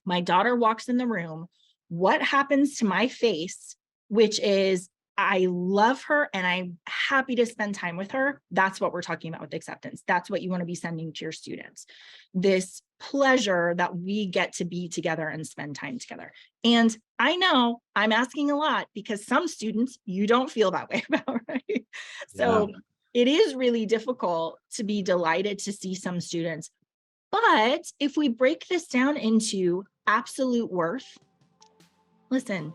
My daughter walks in the room. What happens to my face, which is I love her and I'm happy to spend time with her. That's what we're talking about with acceptance. That's what you want to be sending to your students. This pleasure that we get to be together and spend time together. And I know I'm asking a lot because some students you don't feel that way about, right? So it is really difficult to be delighted to see some students. But if we break this down into absolute worth, listen,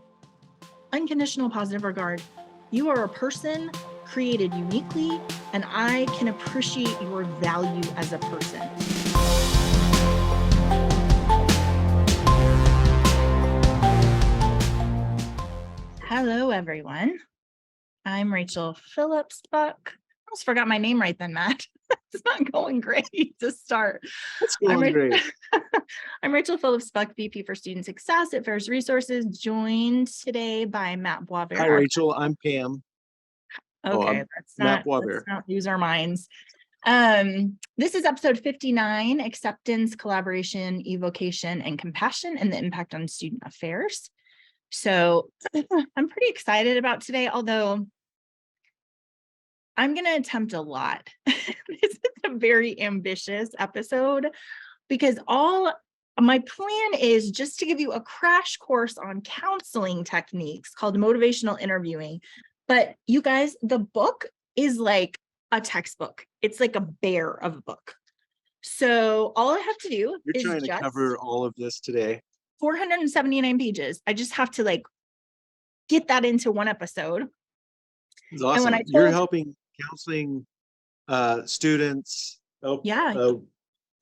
unconditional positive regard. You are a person created uniquely, and I can appreciate your value as a person. Hello, everyone. I'm Rachel Phillips Buck. I almost forgot my name right then, Matt. It's not going great to start. It's going great. I'm Rachel Phillips Buck, VP for Student Success at Ferris Resources, joined today by Matt Boisvert. Hi, Rachel. I'm Pam. Okay, let's not lose our minds. This is episode 59, Acceptance, Collaboration, Evocation, and Compassion, and the Impact on Student Affairs. So I'm pretty excited about today, although I'm going to attempt a lot. This is a very ambitious episode because my plan is just to give you a crash course on counseling techniques called motivational interviewing. But you guys, the book is like a textbook. It's like a bear of a book. So all I have to do is trying to cover all of this today. 479 pages. I just have to get that into one episode. It's awesome. And when you're helping counseling students all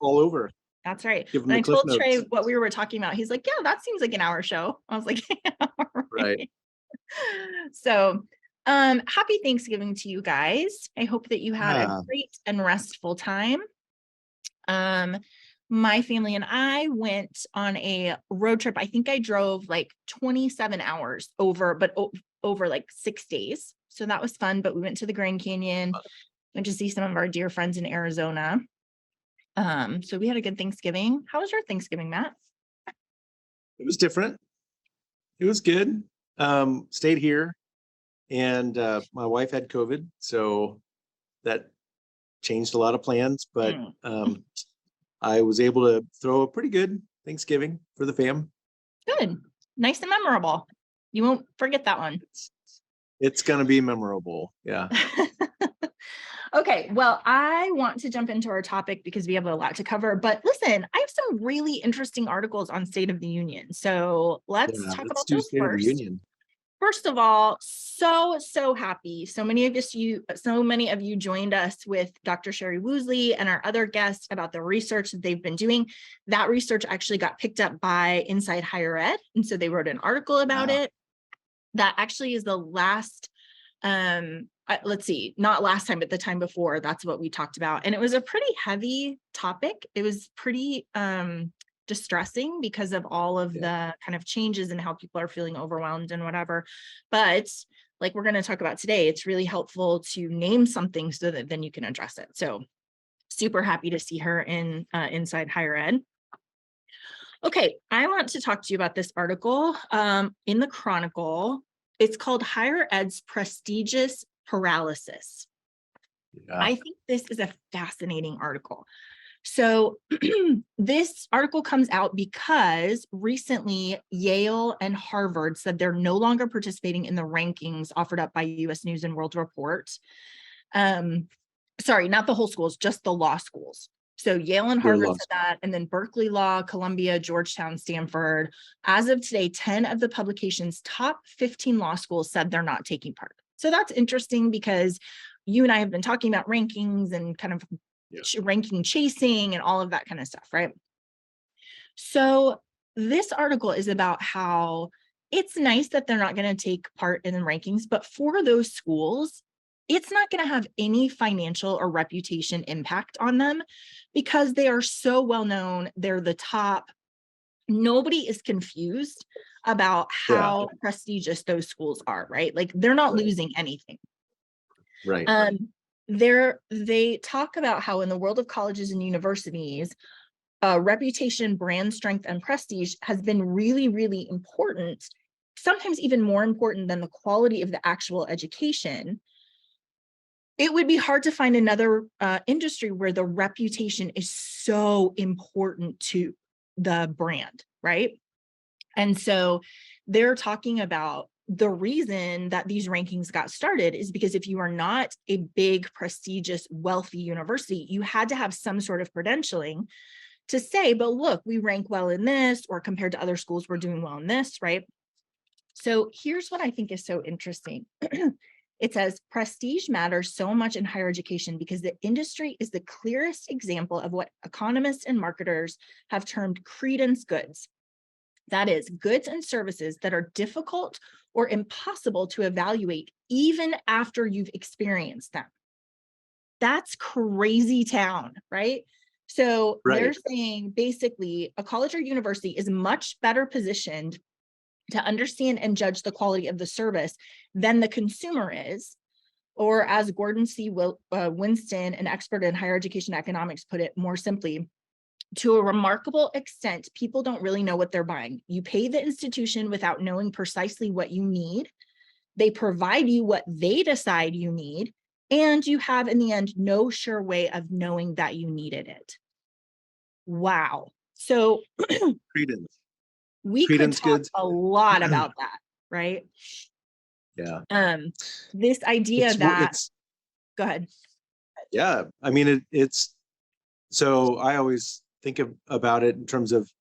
over. That's right. When I told Trey what we were talking about, he's like, yeah, that seems like an hour show. I was like, yeah, right. So happy Thanksgiving to you guys. I hope that you had a great and restful time. My family and I went on a road trip. I think I drove 27 hours over 6 days. So that was fun, but we went to the Grand Canyon, went to see some of our dear friends in Arizona. So we had a good Thanksgiving. How was your Thanksgiving, Matt? It was different. It was good. Stayed here, and my wife had COVID, so that changed a lot of plans, but I was able to throw a pretty good Thanksgiving for the fam. Good. Nice and memorable. You won't forget that one. It's going to be memorable. Yeah. Okay. Well, I want to jump into our topic because we have a lot to cover, but listen, I have some really interesting articles on State of the Union. So let's talk about those State first. Of the Union. First of all, so happy. So many of you joined us with Dr. Sherry Woosley and our other guests about the research that they've been doing. That research actually got picked up by Inside Higher Ed. And so they wrote an article about it. That actually is the last, let's see, not last time, but the time before, that's what we talked about. And it was a pretty heavy topic. It was pretty, distressing because of all of the kind of changes and how people are feeling overwhelmed and whatever. But like we're going to talk about today, it's really helpful to name something so that then you can address it. So super happy to see her in Inside Higher Ed. Okay, I want to talk to you about this article in the Chronicle. It's called Higher Ed's Prestigious Paralysis. Yeah. I think this is a fascinating article. So this article comes out because recently Yale and Harvard said they're no longer participating in the rankings offered up by U.S. News and World Report. Sorry, not the whole schools, just the law schools. So Yale and Harvard said that, and then Berkeley Law, Columbia, Georgetown, Stanford. As of today, 10 of the publication's top 15 law schools said they're not taking part. So that's interesting because you and I have been talking about rankings and kind of ranking chasing and all of that kind of stuff, right? So this article is about how it's nice that they're not going to take part in the rankings, but for those schools, it's not going to have any financial or reputation impact on them because they are so well known. They're the top. Nobody is confused about how prestigious those schools are, right? Like they're not losing anything. Right. They talk about how in the world of colleges and universities, reputation, brand strength, and prestige has been really, really important, sometimes even more important than the quality of the actual education, it would be hard to find another industry where the reputation is so important to the brand, right? And so they're talking about the reason that these rankings got started is because if you are not a big, prestigious, wealthy university, you had to have some sort of credentialing to say, but look, we rank well in this, or compared to other schools, we're doing well in this, right? So here's what I think is so interesting. It says prestige matters so much in higher education because the industry is the clearest example of what economists and marketers have termed credence goods. That is, goods and services that are difficult or impossible to evaluate even after you've experienced them. That's crazy town, right? So they're saying basically a college or university is much better positioned to understand and judge the quality of the service than the consumer is. Or as Gordon C. Winston, an expert in higher education economics, put it more simply, to a remarkable extent, people don't really know what they're buying. You pay the institution without knowing precisely what you need. They provide you what they decide you need, and you have, in the end, no sure way of knowing that you needed it. Wow. So Credence. we could talk a lot about that, right? Yeah. This idea go ahead. Yeah. I mean, it's, so I always think about it in terms of,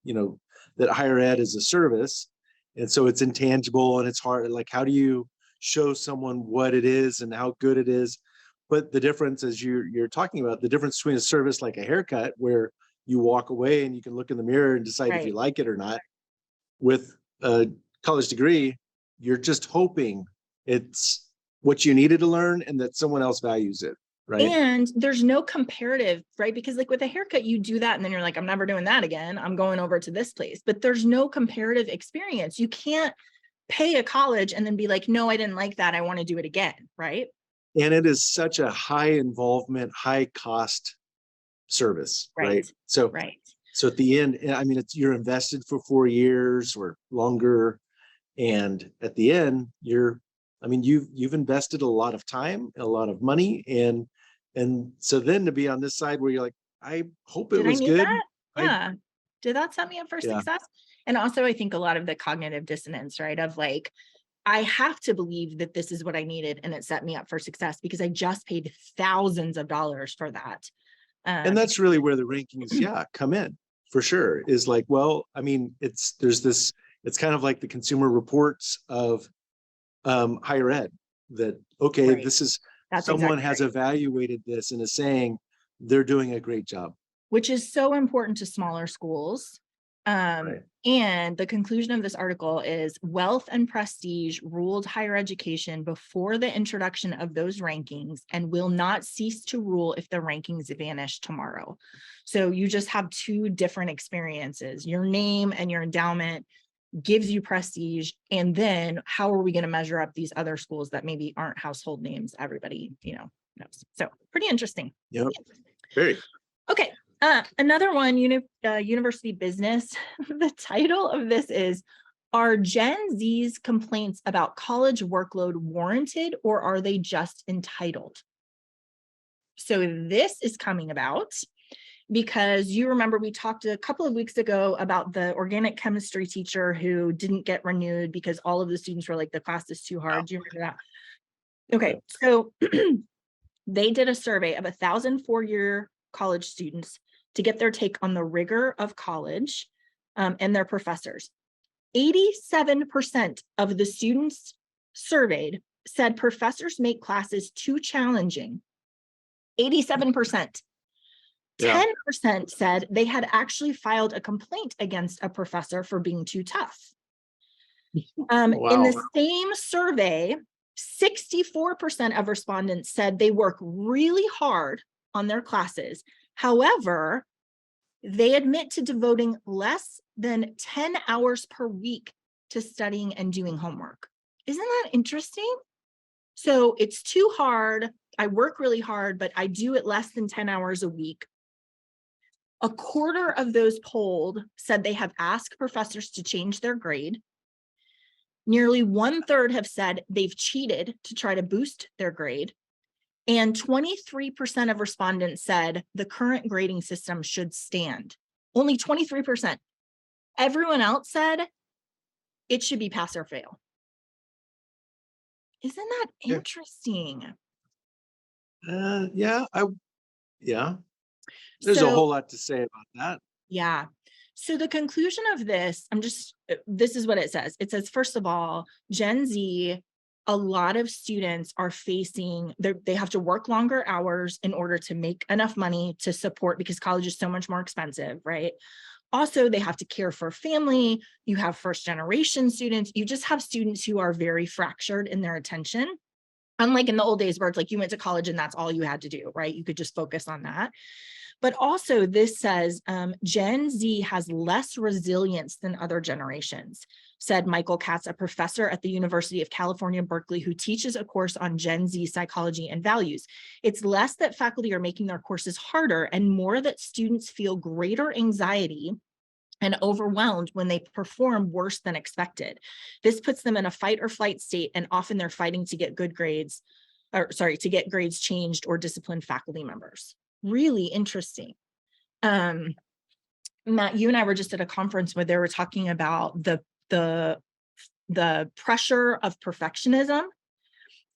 that higher ed is a service. And so it's intangible and it's hard. Like, how do you show someone what it is and how good it is? But the difference, as you're talking about, the difference between a service like a haircut, where you walk away and you can look in the mirror and decide if you like it or not, with a college degree, you're just hoping it's what you needed to learn and that someone else values it. Right. And there's no comparative, right? Because like with a haircut, you do that and then you're like, I'm never doing that again. I'm going over to this place, but there's no comparative experience. You can't pay a college and then be like, no, I didn't like that. I want to do it again. Right. And it is such a high involvement, high cost service. Right. So at the end, I mean, you're invested for 4 years or longer. And at the end, you've invested a lot of time, a lot of money. And so then to be on this side where you're like, I hope it was good. Yeah. Did that set me up for success? And also, I think a lot of the cognitive dissonance, right? Of like, I have to believe that this is what I needed and it set me up for success because I just paid thousands of dollars for that. And that's really where the rankings, come in for sure. Is like, well, I mean, it's kind of like the Consumer Reports of higher ed, that, okay, this is, someone has evaluated this and is saying they're doing a great job. Which is so important to smaller schools. And the conclusion of this article is wealth and prestige ruled higher education before the introduction of those rankings and will not cease to rule if the rankings vanish tomorrow. So you just have two different experiences. Your name and your endowment gives you prestige. And then how are we going to measure up these other schools that maybe aren't household names everybody, knows? So pretty interesting. Yep. Very. Okay. Another one, university business. The title of this is, are Gen Z's complaints about college workload warranted or are they just entitled? So this is coming about because you remember we talked a couple of weeks ago about the organic chemistry teacher who didn't get renewed because all of the students were like, the class is too hard. Do you remember that? Okay, so they did a survey of 1,000 four-year college students to get their take on the rigor of college and their professors. 87% of the students surveyed said professors make classes too challenging. 87%. 10% said they had actually filed a complaint against a professor for being too tough. In the same survey, 64% of respondents said they work really hard on their classes. However, they admit to devoting less than 10 hours per week to studying and doing homework. Isn't that interesting? So it's too hard. I work really hard, but I do it less than 10 hours a week. A quarter of those polled said they have asked professors to change their grade. Nearly 1/3 have said they've cheated to try to boost their grade. And 23% of respondents said the current grading system should stand. Only 23%. Everyone else said it should be pass or fail. Isn't that Yeah. interesting? Yeah, there's a whole lot to say about that. Yeah. So the conclusion of this, this is what it says. It says, first of all, Gen Z, a lot of students are facing, they have to work longer hours in order to make enough money to support, because college is so much more expensive, right? Also, they have to care for family. You have first generation students. You just have students who are very fractured in their attention. Unlike in the old days where it's like you went to college and that's all you had to do, right? You could just focus on that. But also this says Gen Z has less resilience than other generations, said Michael Katz, a professor at the University of California, Berkeley, who teaches a course on Gen Z psychology and values. It's less that faculty are making their courses harder and more that students feel greater anxiety and overwhelmed when they perform worse than expected. This puts them in a fight or flight state, and often they're fighting to get to get grades changed or discipline faculty members. Really interesting. Matt, you and I were just at a conference where they were talking about the pressure of perfectionism,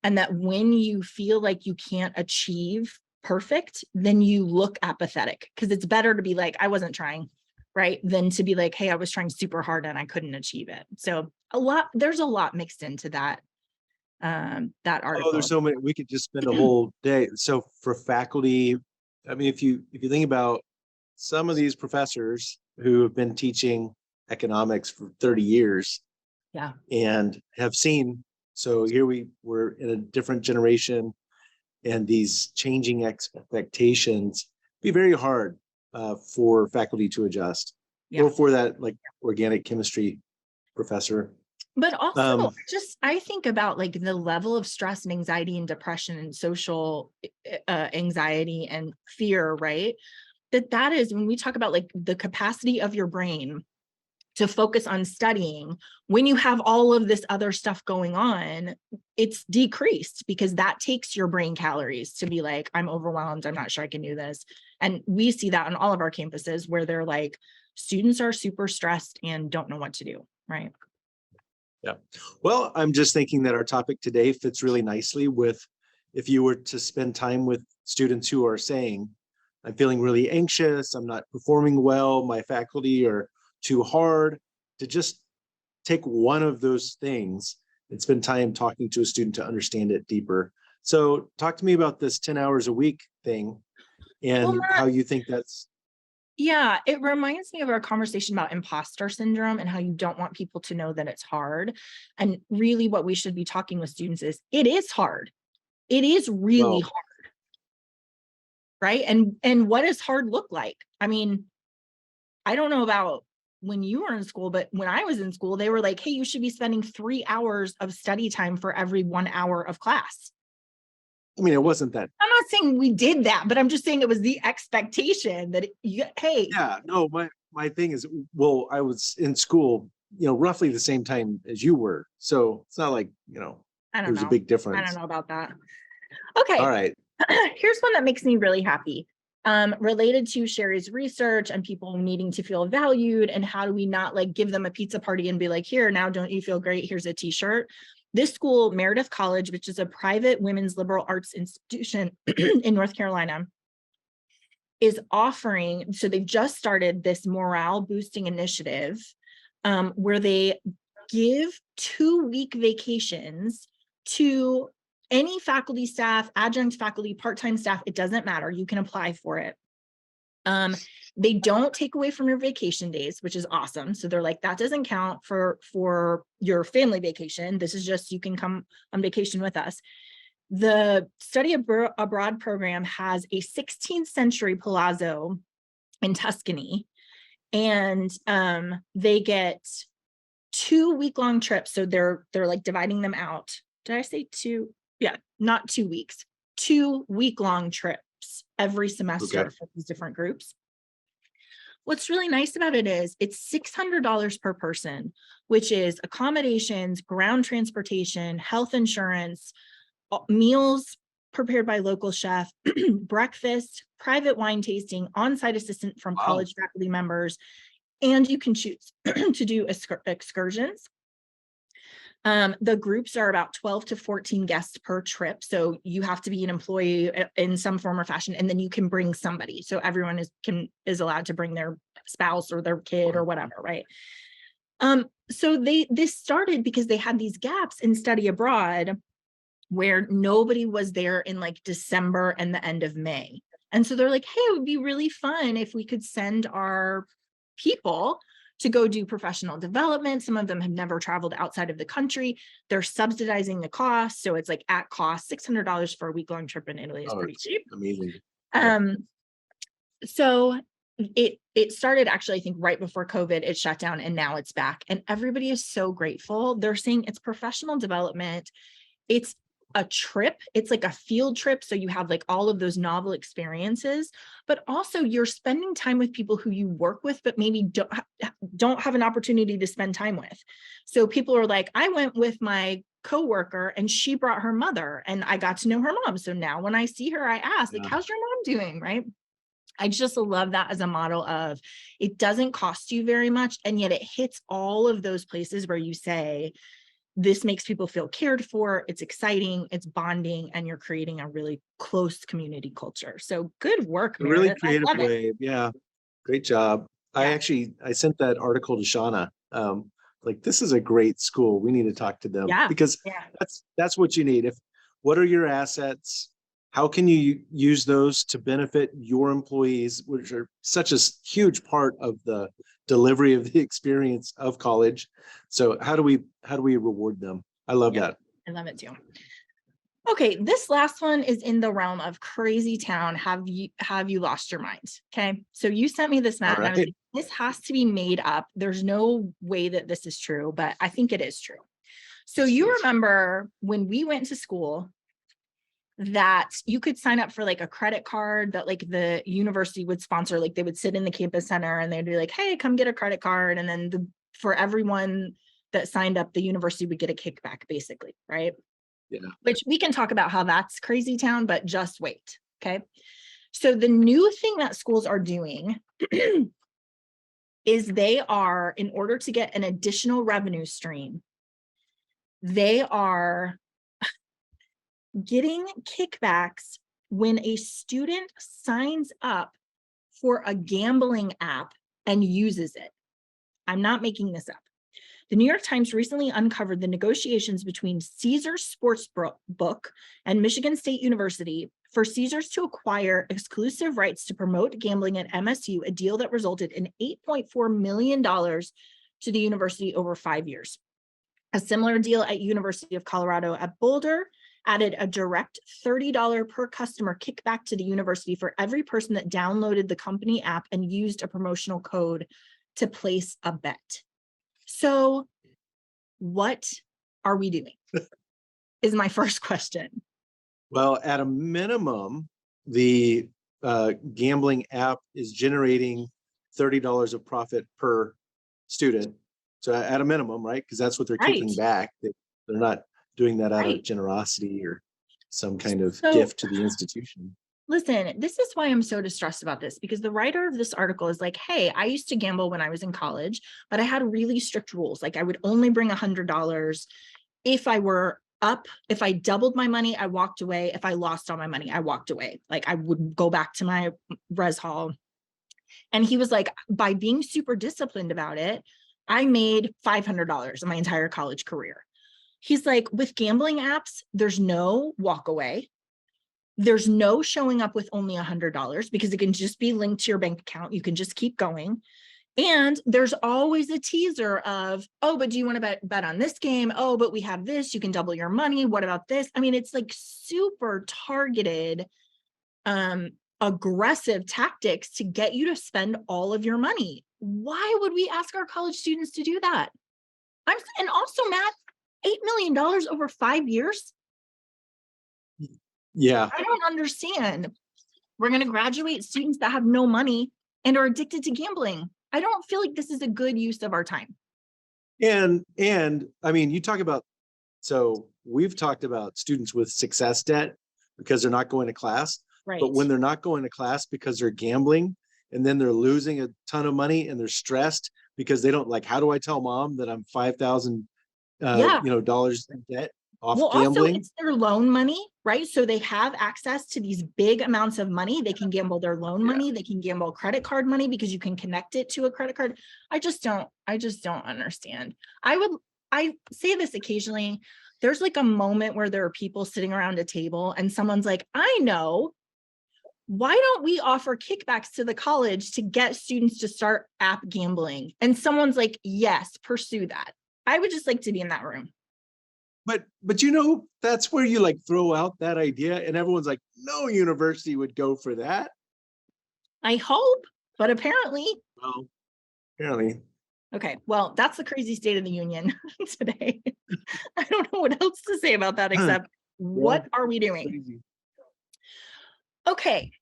and that when you feel like you can't achieve perfect, then you look apathetic, because it's better to be like, I wasn't trying, right? Than to be like, hey, I was trying super hard and I couldn't achieve it. So there's a lot mixed into that article. Oh, there's so many. We could just spend a whole day. So for faculty, I mean, if you think about some of these professors who have been teaching economics for 30 years, yeah, and have seen, so here we're in a different generation, and these changing expectations be very hard for faculty to adjust, yeah. or for that like organic chemistry professor. But also I think about like the level of stress and anxiety and depression and social anxiety and fear, right? That is when we talk about like the capacity of your brain to focus on studying, when you have all of this other stuff going on, it's decreased, because that takes your brain calories to be like, I'm overwhelmed, I'm not sure I can do this. And we see that on all of our campuses where they're like, students are super stressed and don't know what to do, right? Yeah. Well, I'm just thinking that our topic today fits really nicely with, if you were to spend time with students who are saying, I'm feeling really anxious, I'm not performing well, my faculty are too hard, to just take one of those things and spend time talking to a student to understand it deeper. So talk to me about this 10 hours a week thing, and how you think that's. Yeah, it reminds me of our conversation about imposter syndrome and how you don't want people to know that it's hard. And really what we should be talking with students is, it is hard. It is really hard. Right? And what does hard look like? I mean, I don't know about when you were in school, but when I was in school, they were like, hey, you should be spending 3 hours of study time for every 1 hour of class. I mean, it wasn't that. I'm not saying we did that, but I'm just saying it was the expectation that, hey. Yeah, no, my thing is, well, I was in school, roughly the same time as you were. So it's not like, there's a big difference. I don't know about that. Okay. All right. Here's one that makes me really happy. Related to Sherry's research and people needing to feel valued, and how do we not like give them a pizza party and be like, here, now don't you feel great? Here's a t-shirt. This school, Meredith College, which is a private women's liberal arts institution in North Carolina, is offering, so they've just started this morale boosting initiative where they give 2-week vacations to any faculty, staff, adjunct faculty, part-time staff. It doesn't matter. You can apply for it. They don't take away from your vacation days, which is awesome. So they're like, that doesn't count for your family vacation. This is just, you can come on vacation with us. The study abroad program has a 16th century palazzo in Tuscany, and they get 2 week-long trips. So they're like dividing them out. Did I say 2? Yeah, not 2 weeks, 2 week-long trips every semester for these different groups. What's really nice about it is it's $600 per person, which is accommodations, ground transportation, health insurance, meals prepared by local chef, breakfast, private wine tasting, on-site assistant from Wow. college faculty members, and you can choose to do excursions. The groups are about 12 to 14 guests per trip. So you have to be an employee in some form or fashion, and then you can bring somebody. So everyone is allowed to bring their spouse or their kid or whatever, right? So this started because they had these gaps in study abroad where nobody was there in like December and the end of May. And so they're like, hey, it would be really fun if we could send our people to go do professional development. Some of them have never traveled outside of the country. They're subsidizing the cost. So it's like at cost, $600 for a week-long trip in Italy is pretty cheap. Amazing. So it started actually, I think right before COVID, it shut down and now it's back. And everybody is so grateful. They're saying it's professional development. It's a trip. It's like a field trip. So you have like all of those novel experiences, but also you're spending time with people who you work with, but maybe don't have an opportunity to spend time with. So people are like, I went with my coworker and she brought her mother and I got to know her mom. So now when I see her, I ask like, how's your mom doing? Right. I just love that as a model of it doesn't cost you very much. And yet it hits all of those places where you say, this makes people feel cared for, it's exciting, it's bonding, and you're creating a really close community culture. So good work, A really Meredith. creative way. Yeah. Great job. Yeah. I sent that article to Shauna. Like this is a great school. We need to talk to them because that's what you need. What are your assets? How can you use those to benefit your employees, which are such a huge part of the delivery of the experience of college? So how do we reward them? I love that. I love it too. Okay, this last one is in the realm of crazy town. Have you lost your mind? Okay, so you sent me this, Matt, and I was like, this has to be made up. There's no way that this is true, but I think it is true. So you remember when we went to school that you could sign up for like a credit card that like the university would sponsor, like they would sit in the campus center and they'd be like, hey, come get a credit card. And then for everyone that signed up, the university would get a kickback basically, right? Yeah. Which we can talk about how that's crazy town, but just wait, okay? So the new thing that schools are doing is they are, in order to get an additional revenue stream, they are getting kickbacks when a student signs up for a gambling app and uses it. I'm not making this up. The New York Times recently uncovered the negotiations between Caesars Sportsbook and Michigan State University for Caesars to acquire exclusive rights to promote gambling at MSU, a deal that resulted in $8.4 million to the university over 5 years. A similar deal at University of Colorado at Boulder added a direct $30 per customer kickback to the university for every person that downloaded the company app and used a promotional code to place a bet. So what are we doing? Is my first question. Well, at a minimum, the gambling app is generating $30 of profit per student. So at a minimum, right? Because that's what they're kicking back. They're not doing that out of generosity or some kind of gift to the institution. Listen, this is why I'm so distressed about this, because the writer of this article is like, hey, I used to gamble when I was in college, but I had really strict rules. Like I would only bring $100. If I were up, if I doubled my money, I walked away. If I lost all my money, I walked away. Like I would go back to my res hall. And he was like, by being super disciplined about it, I made $500 in my entire college career. He's like, with gambling apps, there's no walk away. There's no showing up with only $100 because it can just be linked to your bank account. You can just keep going. And there's always a teaser of, oh, but do you want to bet on this game? Oh, but we have this, you can double your money. What about this? I mean, it's like super targeted, aggressive tactics to get you to spend all of your money. Why would we ask our college students to do that? And also, Matt, $8 million over 5 years. Yeah. I don't understand. We're going to graduate students that have no money and are addicted to gambling. I don't feel like this is a good use of our time. And I mean, you talk about, so we've talked about students with success debt because they're not going to class. Right. But when they're not going to class because they're gambling and then they're losing a ton of money and they're stressed because they don't, like, how do I tell mom that I'm $5,000 dollars in debt off gambling? Also it's their loan money, right? So they have access to these big amounts of money. They can gamble their loan money. They can gamble credit card money because you can connect it to a credit card. I just don't understand. I say this occasionally. There's like a moment where there are people sitting around a table and someone's like, I know, why don't we offer kickbacks to the college to get students to start app gambling? And someone's like, yes, pursue that. I would just like to be in that room. But that's where you like throw out that idea and everyone's like, no university would go for that. I hope, but apparently. Well, apparently. Okay, well, that's the crazy state of the union today. I don't know what else to say about that except what are we doing? Crazy. Okay,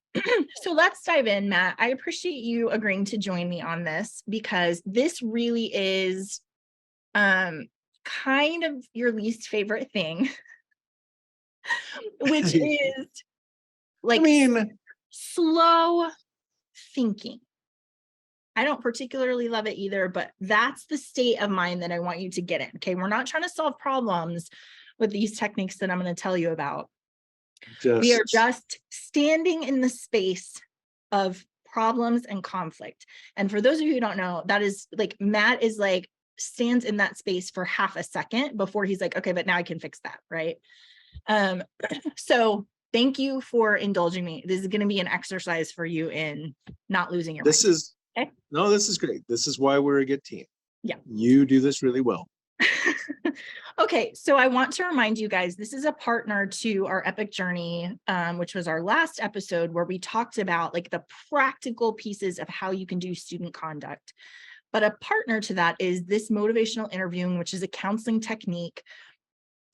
so let's dive in, Matt. I appreciate you agreeing to join me on this because this really is kind of your least favorite thing, which is like slow thinking. I don't particularly love it either, but that's the state of mind that I want you to get in. Okay, we're not trying to solve problems with these techniques that I'm going to tell you about. We are just standing in the space of problems and conflict. And for those of you who don't know, that is like Matt is like stands in that space for half a second before he's like, okay, but now I can fix that, right? So thank you for indulging me. This is going to be an exercise for you in not losing your mind. This is great. This is why we're a good team. Yeah. You do this really well. Okay, so I want to remind you guys, this is a partner to our Epic Journey, which was our last episode where we talked about like the practical pieces of how you can do student conduct. But a partner to that is this motivational interviewing, which is a counseling technique.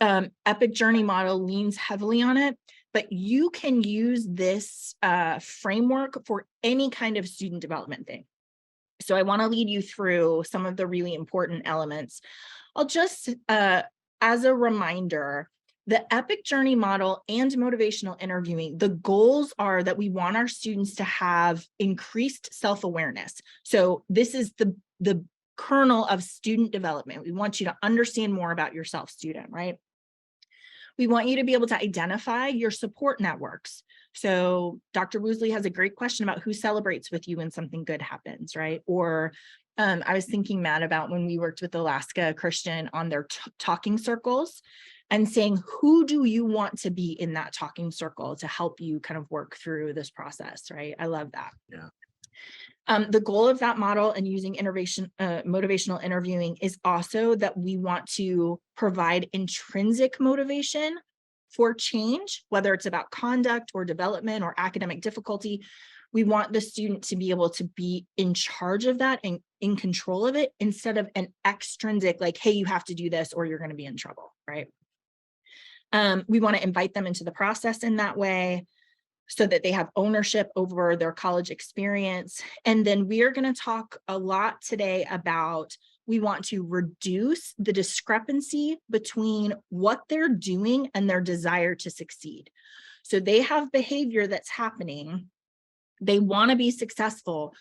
Epic Journey model leans heavily on it, but you can use this framework for any kind of student development thing. So I want to lead you through some of the really important elements. I'll just, as a reminder, the Epic Journey model and motivational interviewing, the goals are that we want our students to have increased self-awareness. So this is the kernel of student development. We want you to understand more about yourself, student, right? We want you to be able to identify your support networks. So Dr. Woosley has a great question about who celebrates with you when something good happens, right? Or I was thinking, Matt, about when we worked with Alaska Christian on their talking circles and saying, who do you want to be in that talking circle to help you kind of work through this process, right? I love that. Yeah. The goal of that model and using motivational interviewing is also that we want to provide intrinsic motivation for change, whether it's about conduct or development or academic difficulty. We want the student to be able to be in charge of that and in control of it instead of an extrinsic, like, hey, you have to do this or you're going to be in trouble, right? We want to invite them into the process in that way so that they have ownership over their college experience. And then we are going to talk a lot today about, we want to reduce the discrepancy between what they're doing and their desire to succeed. So they have behavior that's happening. They want to be successful.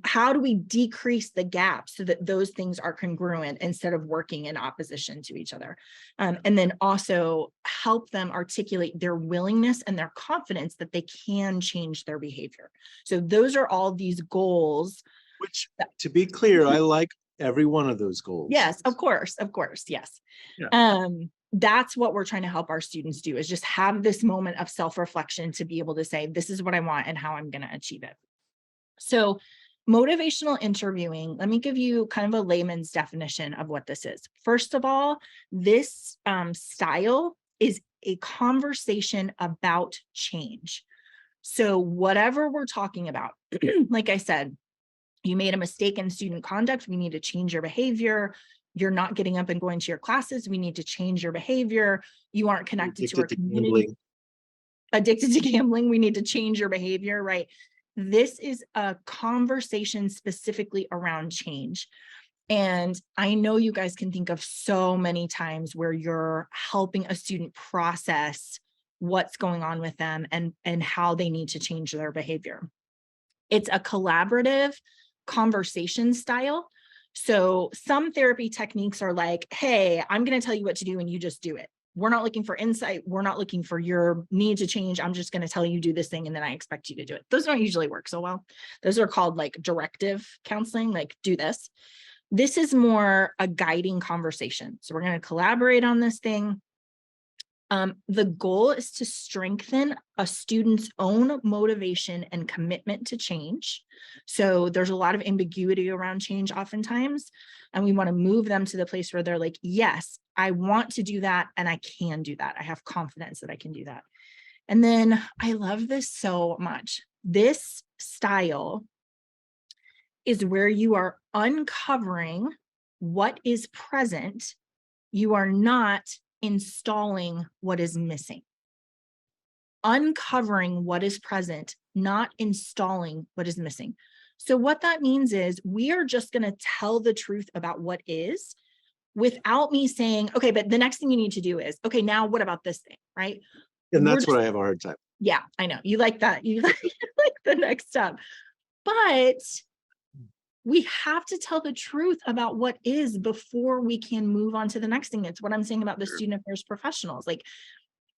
How do we decrease the gap so that those things are congruent instead of working in opposition to each other? And then also help them articulate their willingness and their confidence that they can change their behavior. So those are all these goals. Which, to be clear, I like every one of those goals. Yes, of course, yes. Yeah. That's what we're trying to help our students do, is just have this moment of self-reflection to be able to say, this is what I want and how I'm going to achieve it. So motivational interviewing, let me give you kind of a layman's definition of what this is. First of all, this style is a conversation about change. So whatever we're talking about, like I said, you made a mistake in student conduct, we need to change your behavior. You're not getting up and going to your classes, we need to change your behavior. You aren't connected to our community. Addicted to gambling, we need to change your behavior, right? This is a conversation specifically around change. And I know you guys can think of so many times where you're helping a student process what's going on with them and how they need to change their behavior. It's a collaborative conversation style. So some therapy techniques are like, hey, I'm going to tell you what to do and you just do it. We're not looking for insight. We're not looking for your need to change. I'm just going to tell you do this thing and then I expect you to do it. Those don't usually work so well. Those are called like directive counseling, like do this. This is more a guiding conversation. So we're going to collaborate on this thing. The goal is to strengthen a student's own motivation and commitment to change. So there's a lot of ambiguity around change oftentimes, and we want to move them to the place where they're like, yes, I want to do that and I can do that. I have confidence that I can do that. And then I love this so much. This style is where you are uncovering what is present. You are not installing what is missing. Uncovering what is present, not installing what is missing. So what that means is we are just going to tell the truth about what is without me saying, okay, but the next thing you need to do is, okay, now what about this thing, right? And that's what I have a hard time. Yeah, I know. You like that. You like the next step. But we have to tell the truth about what is before we can move on to the next thing. It's what I'm saying about the student affairs professionals. Like,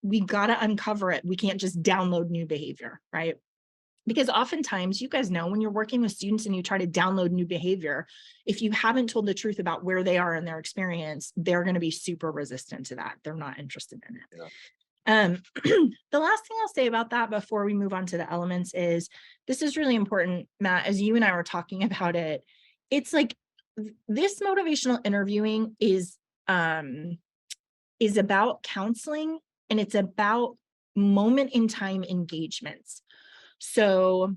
we got to uncover it. We can't just download new behavior, right? Because oftentimes, you guys know, when you're working with students and you try to download new behavior, if you haven't told the truth about where they are in their experience, they're going to be super resistant to that. They're not interested in it. Yeah. The last thing I'll say about that before we move on to the elements is, this is really important, Matt, as you and I were talking about it. It's like, this motivational interviewing is about counseling, and it's about moment in time engagements. So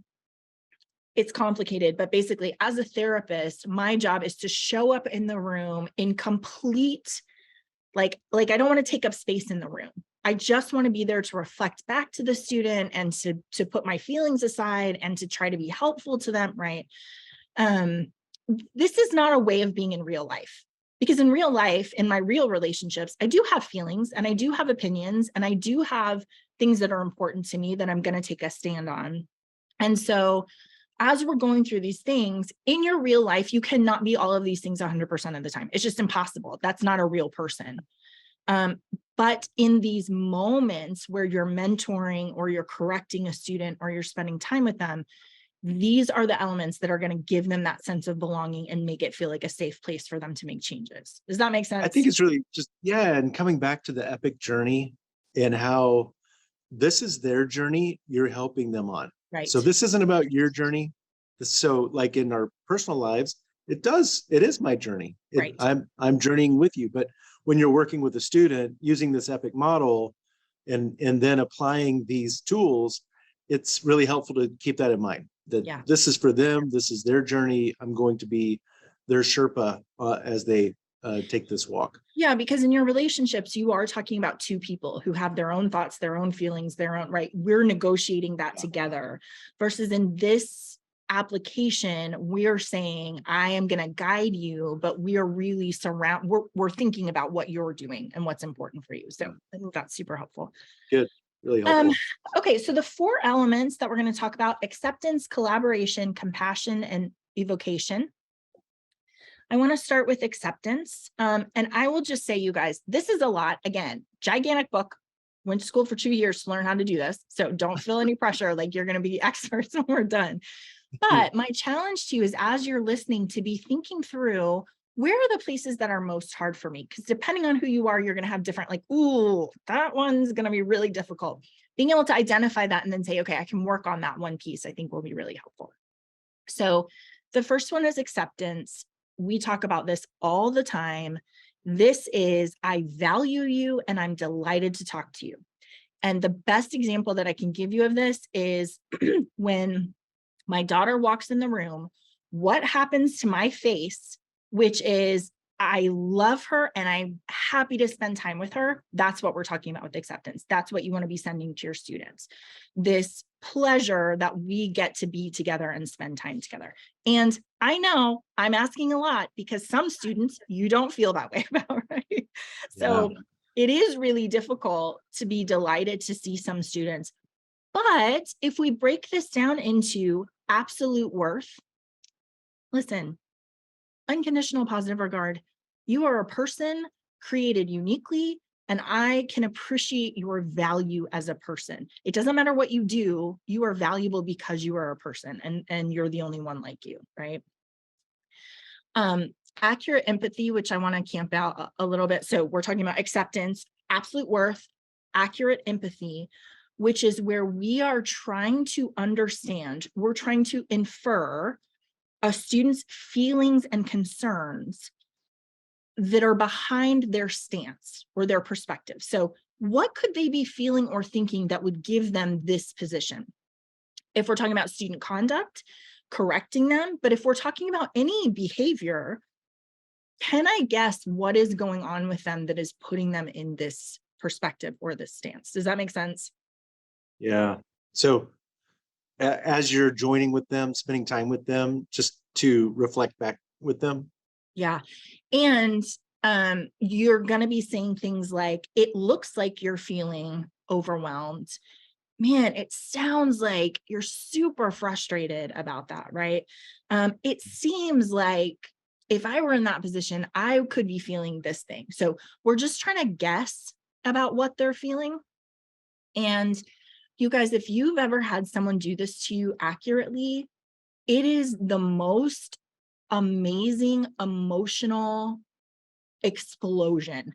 it's complicated, but basically, as a therapist, my job is to show up in the room in complete, like I don't want to take up space in the room. I just want to be there to reflect back to the student and to put my feelings aside and to try to be helpful to them, right? This is not a way of being in real life, because in real life, in my real relationships, I do have feelings and I do have opinions and I do have things that are important to me that I'm going to take a stand on. And so as we're going through these things in your real life, you cannot be all of these things 100% of the time. It's just impossible. That's not a real person. But in these moments where you're mentoring or you're correcting a student or you're spending time with them, these are the elements that are going to give them that sense of belonging and make it feel like a safe place for them to make changes. Does that make sense? I think it's really just, yeah. And coming back to the epic journey and how this is their journey, you're helping them on. Right. So this isn't about your journey. So like in our personal lives, it is my journey. Right. I'm journeying with you. But when you're working with a student using this epic model and then applying these tools, it's really helpful to keep that in mind, that this is for them. This is their journey. I'm going to be their Sherpa as they take this walk. Yeah, because in your relationships, you are talking about two people who have their own thoughts, their own feelings, their own, right? We're negotiating that together, versus in this application, we're saying, I am going to guide you, but we are really we're thinking about what you're doing and what's important for you. So I think that's super helpful. Good. Really helpful. Okay, so the 4 elements that we're going to talk about: acceptance, collaboration, compassion, and evocation. I want to start with acceptance. And I will just say, you guys, this is a lot. Again, gigantic book. Went to school for 2 years to learn how to do this. So don't feel any pressure, like you're going to be experts when we're done. But my challenge to you is, as you're listening, to be thinking through, where are the places that are most hard for me? Because depending on who you are, you're going to have different, like, ooh, that one's going to be really difficult. Being able to identify that and then say, okay, I can work on that one piece, I think will be really helpful. So the first one is acceptance. We talk about this all the time. This is, I value you and I'm delighted to talk to you. And the best example that I can give you of this is when my daughter walks in the room, what happens to my face, which is, I love her and I'm happy to spend time with her. That's what we're talking about with acceptance. That's what you want to be sending to your students. This pleasure that we get to be together and spend time together. And I know I'm asking a lot because some students you don't feel that way about, right? Yeah. So it is really difficult to be delighted to see some students. But if we break this down into absolute worth, listen, unconditional positive regard. You are a person created uniquely, and I can appreciate your value as a person. It doesn't matter what you do, you are valuable because you are a person, and you're the only one like you, right? Accurate empathy, which I want to camp out a little bit. So we're talking about acceptance, absolute worth, accurate empathy, which is where we are trying to understand, we're trying to infer a student's feelings and concerns that are behind their stance or their perspective. So what could they be feeling or thinking that would give them this position? If we're talking about student conduct, correcting them, but if we're talking about any behavior, can I guess what is going on with them that is putting them in this perspective or this stance? Does that make sense? Yeah. So as you're joining with them, spending time with them, just to reflect back with them. Yeah. And you're going to be saying things like, it looks like you're feeling overwhelmed. Man, it sounds like you're super frustrated about that, right? It seems like if I were in that position, I could be feeling this thing. So we're just trying to guess about what they're feeling. And you guys, if you've ever had someone do this to you accurately, it is the most amazing emotional explosion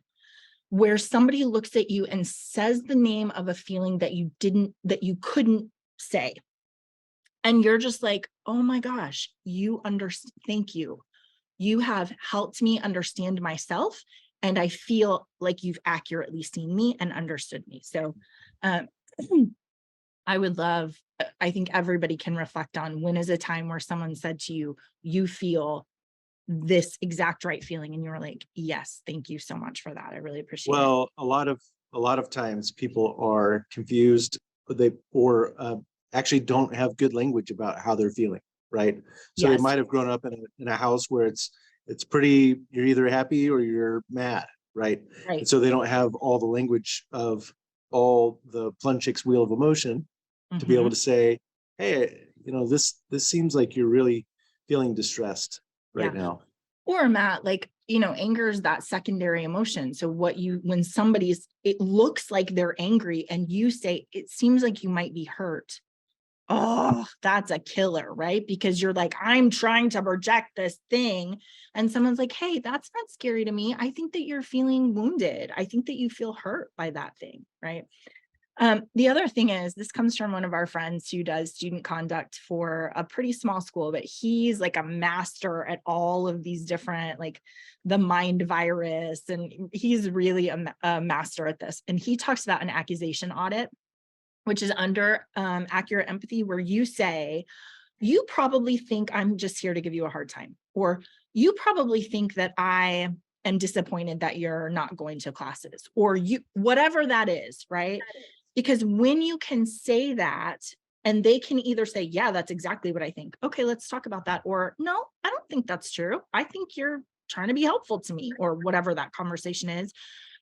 where somebody looks at you and says the name of a feeling that you couldn't say. And you're just like, oh my gosh, you understand. Thank you. You have helped me understand myself. And I feel like you've accurately seen me and understood me. So um, I would love, I think everybody can reflect on when is a time where someone said to you, you feel this exact right feeling. And you were like, yes, thank you so much for that. I really appreciate it. Well, a lot of times people are confused, or actually don't have good language about how they're feeling, right? So they Yes, might have grown up in a house where it's pretty, you're either happy or you're mad, right? And right. so they don't have all the language of all the Plunchik's wheel of emotion to be able Mhm. to say, hey, this seems like you're really feeling distressed right Yeah. now. Or Matt, like, anger is that secondary emotion. So when it looks like they're angry and you say, it seems like you might be hurt. Oh, that's a killer, right? Because you're like, I'm trying to project this thing. And someone's like, hey, that's not scary to me. I think that you're feeling wounded. I think that you feel hurt by that thing, right? The other thing is, this comes from one of our friends who does student conduct for a pretty small school, but he's like a master at all of these different, like the mind virus, and he's really a master at this. And he talks about an accusation audit, which is under accurate empathy, where you say, you probably think I'm just here to give you a hard time, or you probably think that I am disappointed that you're not going to classes, or whatever that is, right? Because when you can say that, and they can either say, yeah, that's exactly what I think. Okay, let's talk about that. Or no, I don't think that's true. I think you're trying to be helpful to me, or whatever that conversation is.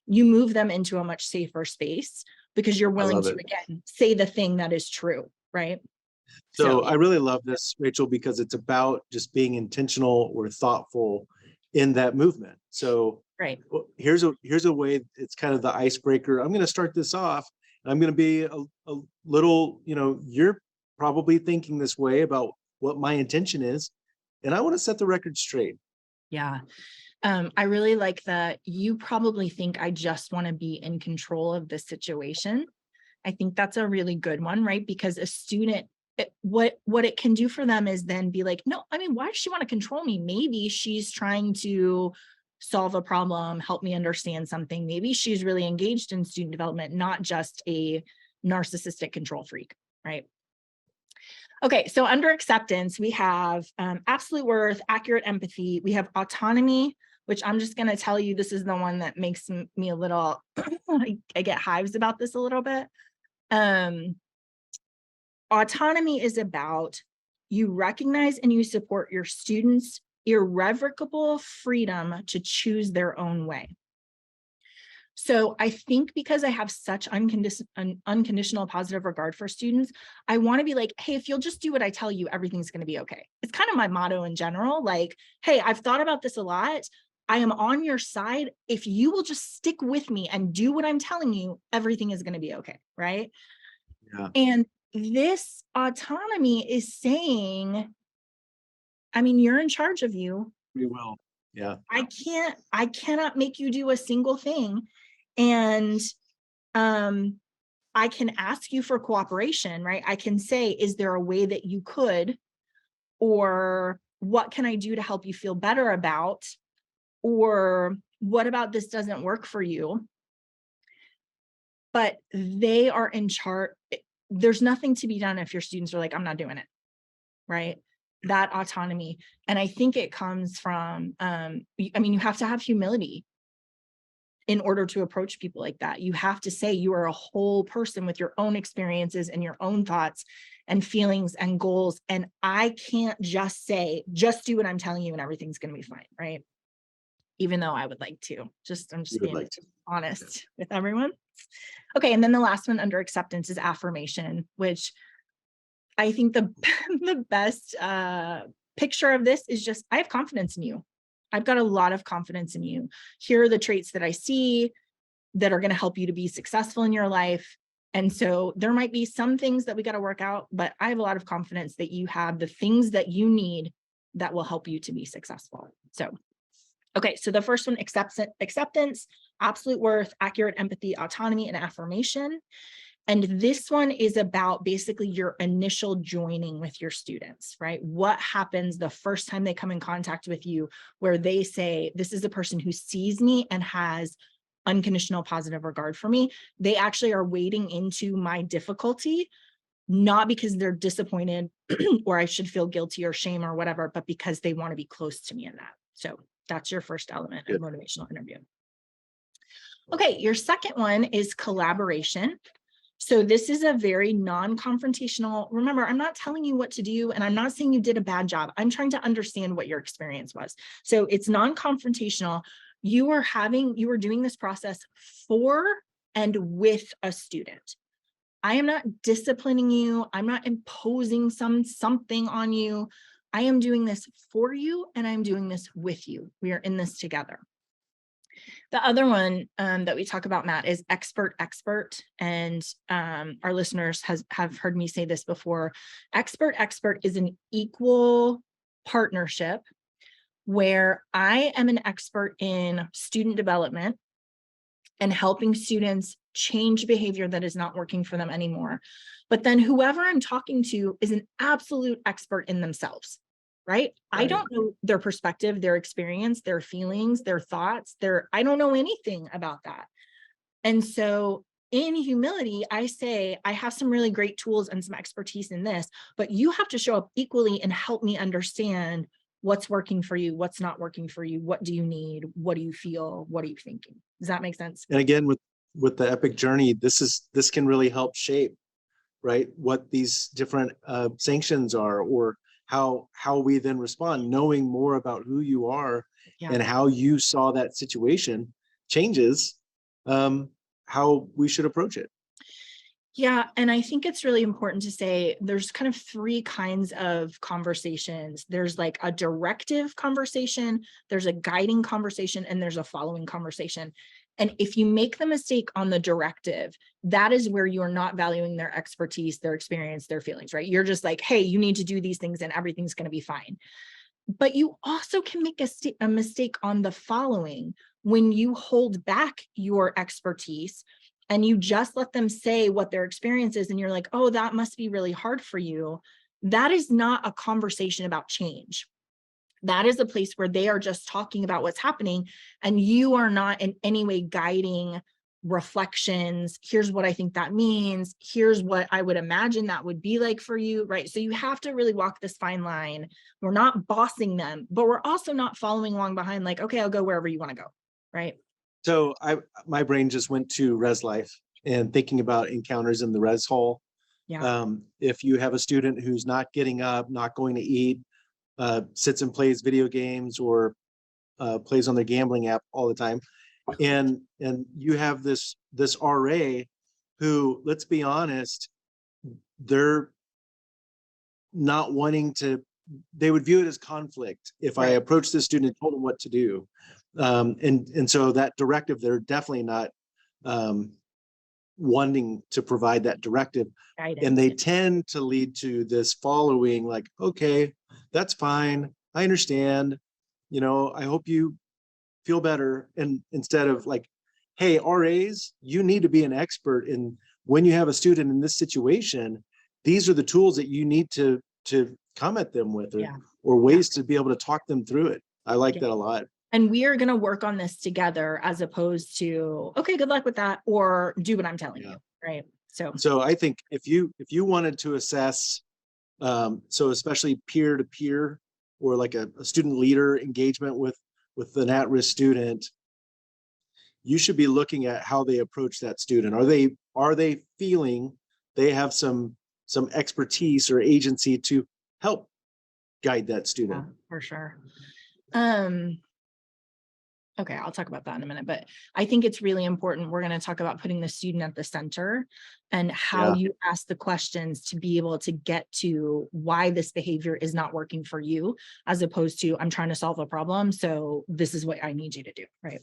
You move them into a much safer space because you're I willing love to, it. again, say the thing that is true, right? So So, I really love this, Rachel, because it's about just being intentional or thoughtful in that movement. So right. here's a way, it's kind of the icebreaker. I'm going to start this off. I'm going to be a little, you're probably thinking this way about what my intention is, and I want to set the record straight. Yeah. I really like that. You probably think I just want to be in control of the situation. I think that's a really good one, right? Because a student, what it can do for them is then be like, no, I mean, why does she want to control me? Maybe she's trying to solve a problem, help me understand something. Maybe she's really engaged in student development, not just a narcissistic control freak, right? Okay, so under acceptance, we have absolute worth, accurate empathy, we have autonomy, which I'm just going to tell you, this is the one that makes me a little, I get hives about this a little bit. Autonomy is about you recognize and you support your students' irrevocable freedom to choose their own way. So I think because I have such unconditional positive regard for students, I want to be like, hey, if you'll just do what I tell you, everything's going to be okay. It's kind of my motto in general. Like, hey, I've thought about this a lot. I am on your side. If you will just stick with me and do what I'm telling you, everything is going to be okay. Right. Yeah. And this autonomy is saying, I mean, you're in charge of you. We will. Yeah. I cannot make you do a single thing. And I can ask you for cooperation, right? I can say, is there a way that you could, or what can I do to help you feel better about, or what about this doesn't work for you? But they are in charge. There's nothing to be done if your students are like, I'm not doing it, right? That autonomy. And I think it comes from, I mean, you have to have humility in order to approach people like that. You have to say you are a whole person with your own experiences and your own thoughts and feelings and goals. And I can't just say, just do what I'm telling you and everything's going to be fine, right? Even though I would like to. I'm just being honest with everyone. Okay, and then the last one under acceptance is affirmation, which I think the best picture of this is just, I have confidence in you. I've got a lot of confidence in you. Here are the traits that I see that are going to help you to be successful in your life. And so there might be some things that we got to work out, but I have a lot of confidence that you have the things that you need that will help you to be successful. So, okay, so the first one, acceptance, absolute worth, accurate empathy, autonomy, and affirmation. And this one is about basically your initial joining with your students, right? What happens the first time they come in contact with you, where they say, this is a person who sees me and has unconditional positive regard for me. They actually are wading into my difficulty, not because they're disappointed or I should feel guilty or shame or whatever, but because they want to be close to me in that. So that's your first element of motivational interview. Okay, your second one is collaboration. So this is a very non-confrontational. Remember, I'm not telling you what to do, and I'm not saying you did a bad job. I'm trying to understand what your experience was. So it's non-confrontational. You are doing this process for and with a student. I am not disciplining you. I'm not imposing something on you. I am doing this for you, and I'm doing this with you. We are in this together. The other one that we talk about, Matt, is expert. And our listeners have heard me say this before. Expert is an equal partnership where I am an expert in student development and helping students change behavior that is not working for them anymore. But then whoever I'm talking to is an absolute expert in themselves. Right? I don't know their perspective, their experience, their feelings, their thoughts, I don't know anything about that. And so in humility, I say, I have some really great tools and some expertise in this, but you have to show up equally and help me understand what's working for you, what's not working for you, what do you need, what do you feel, what are you thinking? Does that make sense? And again, with the epic journey, this can really help shape, right, what these different sanctions are, or how we then respond. Knowing more about who you are and how you saw that situation changes how we should approach it. Yeah, and I think it's really important to say there's kind of three kinds of conversations. There's like a directive conversation, there's a guiding conversation, and there's a following conversation. And if you make the mistake on the directive, that is where you're not valuing their expertise, their experience, their feelings, right? You're just like, hey, you need to do these things and everything's going to be fine. But you also can make a mistake on the following when you hold back your expertise and you just let them say what their experience is. And you're like, oh, that must be really hard for you. That is not a conversation about change. That is a place where they are just talking about what's happening, and you are not in any way guiding reflections. Here's what I think that means. Here's what I would imagine that would be like for you, right? So you have to really walk this fine line. We're not bossing them, but we're also not following along behind like, okay, I'll go wherever you want to go, right? So my brain just went to res life and thinking about encounters in the res hall. Yeah. If you have a student who's not getting up, not going to eat, sits and plays video games or plays on their gambling app all the time, and you have this RA who, let's be honest, they're not wanting to, they would view it as conflict if I approached this student and told them what to do. And so that directive, they're definitely not wanting to provide that directive. Guidance. And they tend to lead to this following, like, okay, that's fine. I understand. You know, I hope you feel better. And instead of like, hey, RAs, you need to be an expert in when you have a student in this situation, these are the tools that you need to come at them with, or ways to be able to talk them through it. I like that a lot. And we are going to work on this together as opposed to, okay, good luck with that, or do what I'm telling you. Right. So I think if you wanted to assess, so especially peer to peer, or like a student leader engagement with an at-risk student, you should be looking at how they approach that student. Are they feeling they have some expertise or agency to help guide that student? Yeah, for sure. Okay, I'll talk about that in a minute, but I think it's really important. We're going to talk about putting the student at the center and how you ask the questions to be able to get to why this behavior is not working for you, as opposed to I'm trying to solve a problem, so this is what I need you to do, right?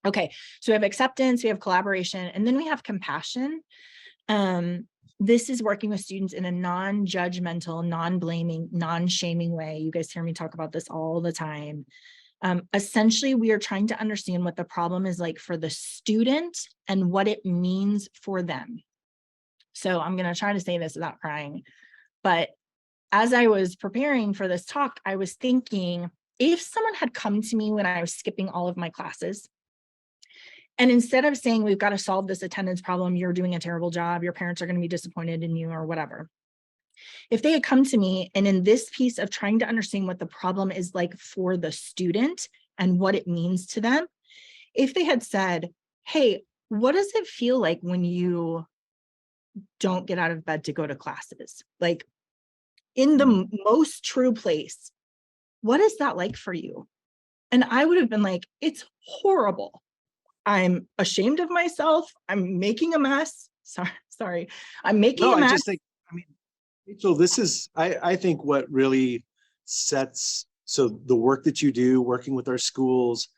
Okay, so we have acceptance, we have collaboration, and then we have compassion. This is working with students in a non-judgmental, non-blaming, non-shaming way. You guys hear me talk about this all the time. Essentially, we are trying to understand what the problem is like for the student and what it means for them. So I'm going to try to say this without crying, but as I was preparing for this talk, I was thinking, if someone had come to me when I was skipping all of my classes, and instead of saying, we've got to solve this attendance problem, you're doing a terrible job, your parents are going to be disappointed in you or whatever. If they had come to me and in this piece of trying to understand what the problem is like for the student and what it means to them, if they had said, hey, what does it feel like when you don't get out of bed to go to classes? Like in the most true place, what is that like for you? And I would have been like, it's horrible. I'm ashamed of myself. I'm making a mess. Sorry. I'm making a mess. I just think, Rachel, this is, I think what really sets, so the work that you do working with our schools,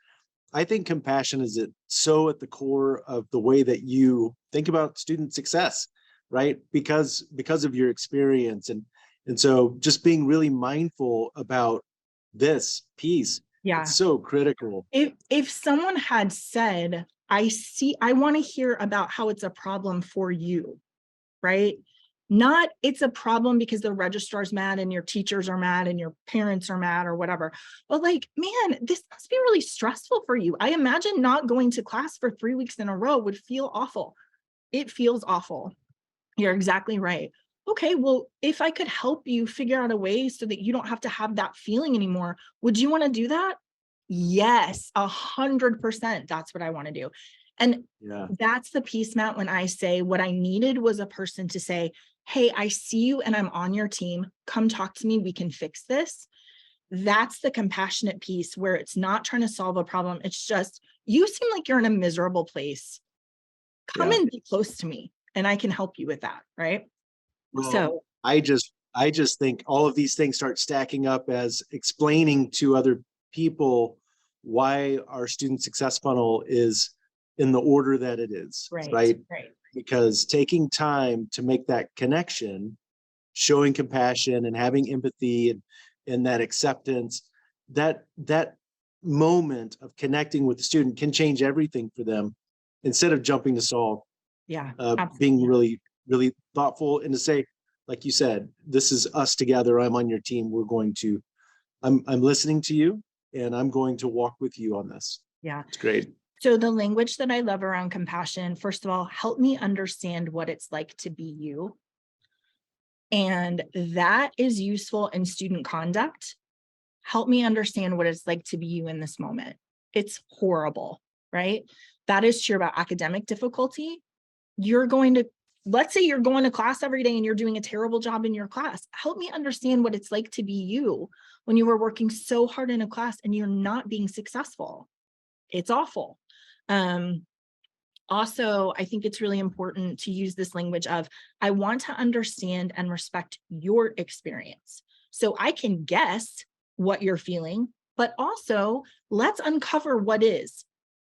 I think compassion is so at the core of the way that you think about student success, right? Because of your experience. And so just being really mindful about this piece, it's so critical. If someone had said, I want to hear about how it's a problem for you, right? Not it's a problem because the registrar's mad and your teachers are mad and your parents are mad or whatever. But like, man, this must be really stressful for you. I imagine not going to class for 3 weeks in a row would feel awful. It feels awful. You're exactly right. Okay, well, if I could help you figure out a way so that you don't have to have that feeling anymore, would you want to do that? Yes, 100%. That's what I want to do. And that's the piece, Matt, when I say what I needed was a person to say, hey, I see you and I'm on your team. Come talk to me. We can fix this. That's the compassionate piece where it's not trying to solve a problem. It's just, you seem like you're in a miserable place. Come and be close to me and I can help you with that. Right. Well, so I just think all of these things start stacking up as explaining to other people why our student success funnel is in the order that it is, right? Because taking time to make that connection, showing compassion and having empathy and that acceptance, that moment of connecting with the student can change everything for them instead of jumping to solve. Being really, really thoughtful and to say, like you said, this is us together. I'm on your team. I'm listening to you and I'm going to walk with you on this. Yeah. It's great. So the language that I love around compassion, first of all, help me understand what it's like to be you. And that is useful in student conduct. Help me understand what it's like to be you in this moment. It's horrible, right? That is true about academic difficulty. Let's say you're going to class every day and you're doing a terrible job in your class. Help me understand what it's like to be you when you were working so hard in a class and you're not being successful. It's awful. Also, I think it's really important to use this language of, I want to understand and respect your experience. So I can guess what you're feeling, but also let's uncover what is.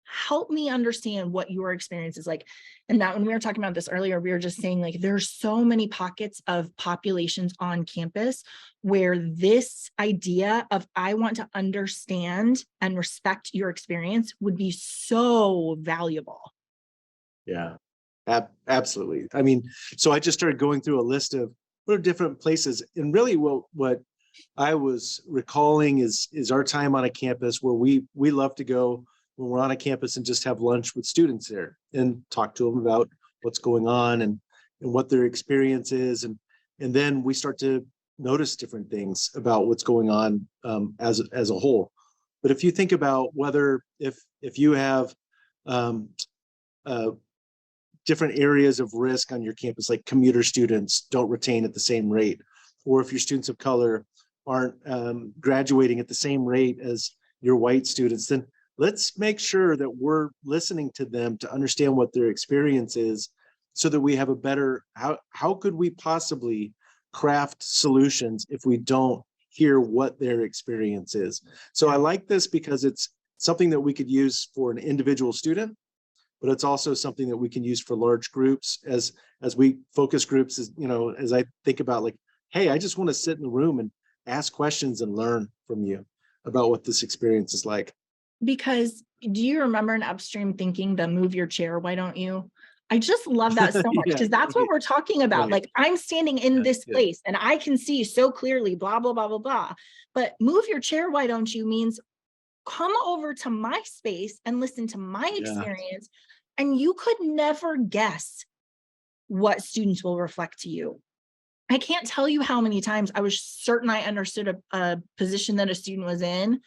Help me understand what your experience is like. And that when we were talking about this earlier, we were just saying like, there's so many pockets of populations on campus where this idea of I want to understand and respect your experience would be so valuable. Yeah, absolutely. I mean, so I just started going through a list of what are different places, and really what I was recalling is our time on a campus where we love to go when we're on a campus and just have lunch with students there and talk to them about what's going on and what their experience is, and then we start to notice different things about what's going on as a whole. But if you think about whether if you have different areas of risk on your campus, like commuter students don't retain at the same rate, or if your students of color aren't graduating at the same rate as your white students, then let's make sure that we're listening to them to understand what their experience is, so that we have a better, how could we possibly craft solutions if we don't hear what their experience is? So I like this because it's something that we could use for an individual student, but it's also something that we can use for large groups as we focus groups, as you know, as I think about like, hey, I just want to sit in the room and ask questions and learn from you about what this experience is like. Because do you remember in Upstream Thinking, the move your chair, why don't you? I just love that so much, Yeah, because that's what right, we're talking about. right. Like, I'm standing in Yeah, this yeah, place and I can see so clearly, blah, blah, blah, blah, blah. But move your chair, why don't you means come over to my space and listen to my yeah, experience. And you could never guess what students will reflect to you. I can't tell you how many times I was certain I understood a position that a student was in.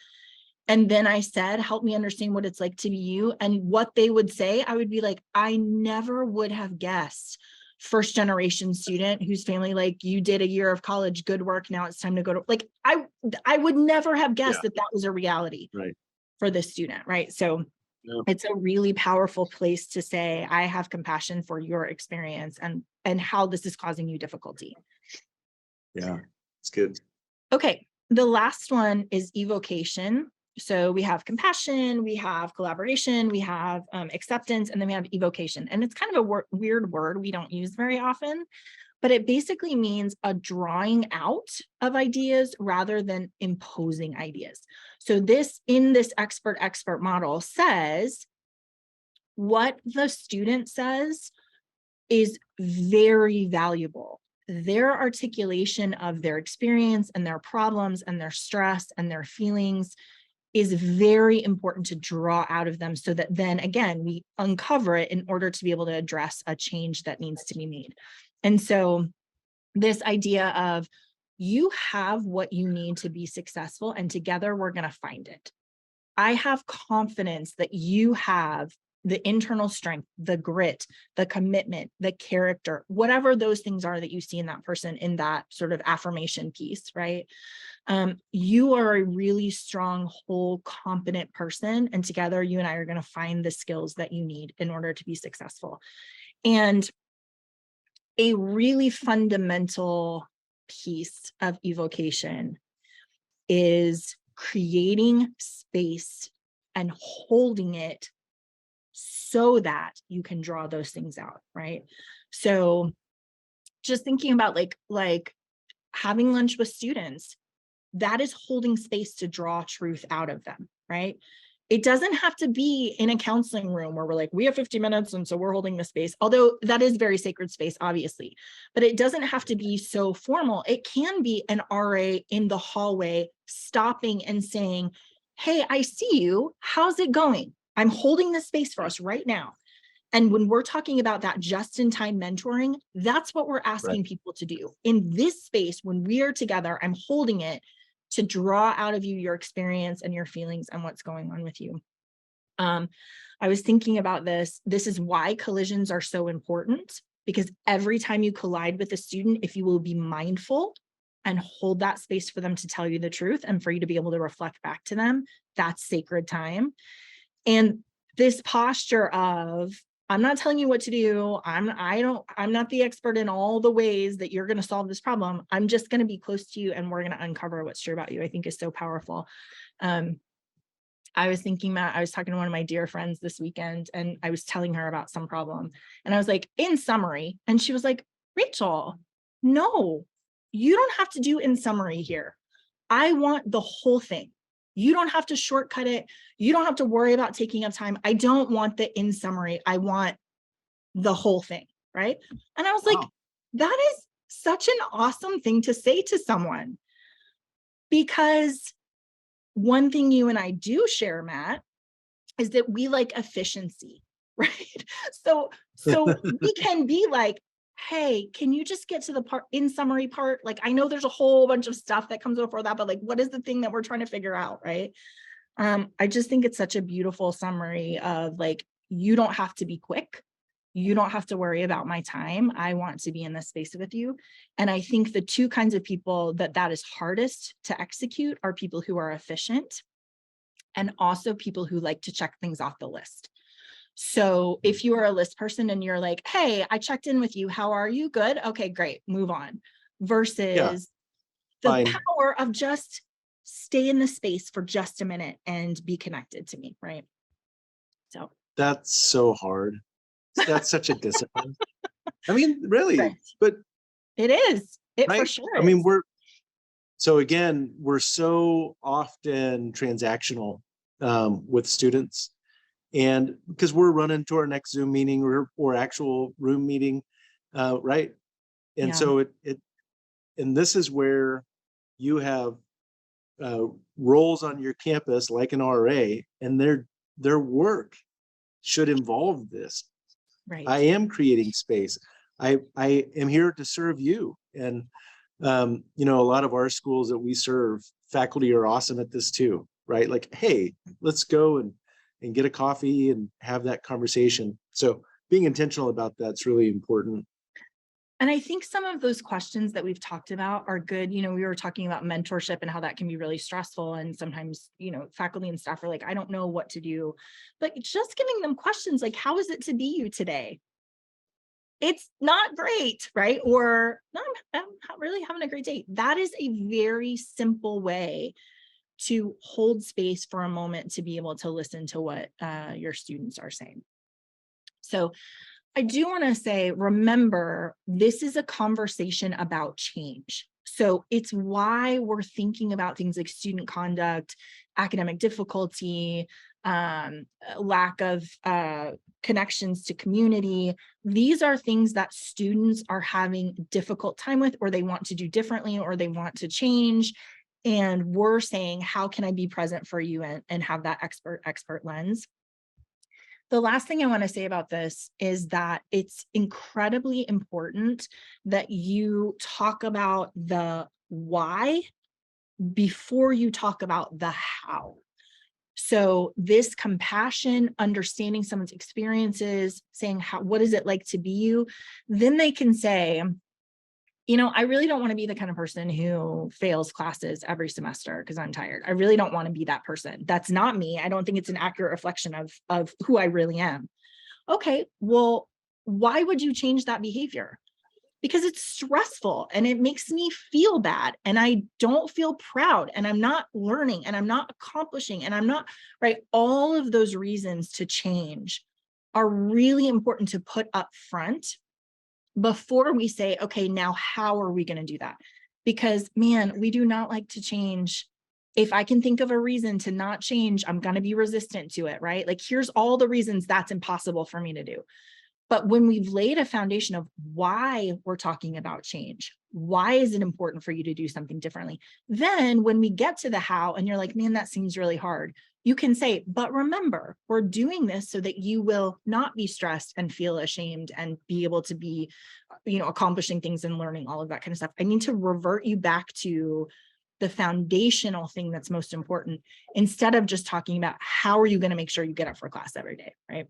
And then I said, help me understand what it's like to be you. And what they would say, I would be like, I never would have guessed. First generation student whose family, like, you did a year of college, good work, now it's time to go to, like, I would never have guessed yeah, that was a reality right. for this student, right? So Yeah, it's a really powerful place to say, I have compassion for your experience and how this is causing you difficulty. yeah, it's good. Okay, the last one is evocation. So we have compassion, we have collaboration, we have acceptance, and then we have evocation. And it's kind of a weird word we don't use very often, but it basically means a drawing out of ideas rather than imposing ideas. So this, in this expert model, says what the student says is very valuable. Their articulation of their experience and their problems and their stress and their feelings is very important to draw out of them, so that then again, we uncover it in order to be able to address a change that needs to be made. And so this idea of, you have what you need to be successful, and together we're going to find it. I have confidence that you have the internal strength, the grit, the commitment, the character, whatever those things are that you see in that person in that sort of affirmation piece, right? You are a really strong, whole, competent person. And together, you and I are going to find the skills that you need in order to be successful. And a really fundamental piece of evocation is creating space and holding it so that you can draw those things out, right? So just thinking about like having lunch with students, that is holding space to draw truth out of them, right? It doesn't have to be in a counseling room where we're like, we have 50 minutes and so we're holding the space, although that is very sacred space, obviously, but it doesn't have to be so formal. It can be an RA in the hallway stopping and saying, hey, I see you, how's it going? I'm holding this space for us right now. And when we're talking about that just-in-time mentoring, that's what we're asking people to do. In this space, when we are together, I'm holding it to draw out of you your experience and your feelings and what's going on with you. I was thinking about this. This is why collisions are so important, because every time you collide with a student, if you will be mindful and hold that space for them to tell you the truth and for you to be able to reflect back to them, that's sacred time. And this posture of, I'm not telling you what to do. I'm not the expert in all the ways that you're going to solve this problem. I'm just going to be close to you and we're going to uncover what's true about you, I think is so powerful. I was thinking that I was talking to one of my dear friends this weekend and I was telling her about some problem. And I was like, in summary, and she was like, Rachel, no, you don't have to do in summary here. I want the whole thing. You don't have to shortcut it. You don't have to worry about taking up time. I don't want the in summary. I want the whole thing, right? And I was like, that is such an awesome thing to say to someone, because one thing you and I do share, Matt, is that we like efficiency, right? So we can be like, hey, can you just get to the part in summary part? Like, I know there's a whole bunch of stuff that comes before that, but like, what is the thing that we're trying to figure out, right? I just think it's such a beautiful summary of like, you don't have to be quick. You don't have to worry about my time. I want to be in this space with you. And I think the two kinds of people that is hardest to execute are people who are efficient and also people who like to check things off the list. So if you are a list person and you're like, hey, I checked in with you. How are you? Good. Okay, great. Move on. Versus the power of just stay in the space for just a minute and be connected to me, right? So that's so hard. That's such a discipline. I mean, really, right. But it is. It right? For sure. I mean, we're so often transactional with students, and because we're running to our next Zoom meeting or actual room meeting, right? And so and this is where you have roles on your campus like an RA, and their work should involve this. Right. I am creating space. I am here to serve you. And, a lot of our schools that we serve, faculty are awesome at this too, right? Like, hey, let's go and get a coffee and have that conversation. So being intentional about that's really important. And I think some of those questions that we've talked about are good. We were talking about mentorship and how that can be really stressful. And sometimes, faculty and staff are like, I don't know what to do. But just giving them questions like, how is it to be you today? It's not great, right? Or no, I'm not really having a great day. That is a very simple way to hold space for a moment to be able to listen to what your students are saying. So I do want to say, remember, this is a conversation about change. So it's why we're thinking about things like student conduct, academic difficulty, lack of connections to community. These are things that students are having a difficult time with, or they want to do differently, or they want to change. And we're saying, how can I be present for you and have that expert lens? The last thing I want to say about this is that it's incredibly important that you talk about the why before you talk about the how. So this compassion, understanding someone's experiences, saying, what is it like to be you? Then they can say, I really don't want to be the kind of person who fails classes every semester because I'm tired. I really don't want to be that person. That's not me. I don't think it's an accurate reflection of who I really am. Okay, well, why would you change that behavior? Because it's stressful and it makes me feel bad and I don't feel proud and I'm not learning and I'm not accomplishing and I'm not, right? All of those reasons to change are really important to put up front before we say, okay, now how are we going to do that? Because man, we do not like to change. If I can think of a reason to not change, I'm going to be resistant to it, right? Like, here's all the reasons that's impossible for me to do. But when we've laid a foundation of why we're talking about change, why is it important for you to do something differently? Then when we get to the how and you're like, man, that seems really hard, you can say, but remember, we're doing this so that you will not be stressed and feel ashamed and be able to be, accomplishing things and learning all of that kind of stuff. I need to revert you back to the foundational thing that's most important, instead of just talking about how are you going to make sure you get up for class every day, right?